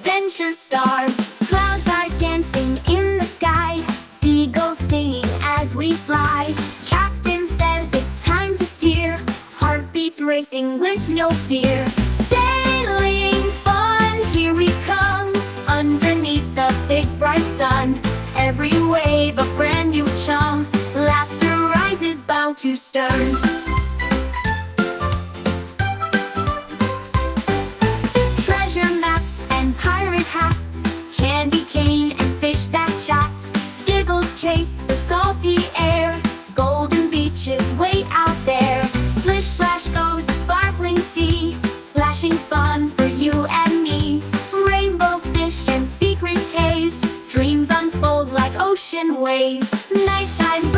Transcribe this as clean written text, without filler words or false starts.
adventures start. Clouds are dancing in the sky, seagulls singing as we fly. Captain says it's time to steer, heartbeats racing with no fear. Sailing fun, here we come, underneath the big bright sun. Every wave a brand new chum, laughter rises bow to stern. Treasure maps and pirate hats, candy cane and fish that chat. Giggles chase the salty air, golden beaches wait out there. Splish splash goes the sparkling sea, splashing fun for you and me. Rainbow fish and secret caves, dreams unfold like ocean waves. Nighttime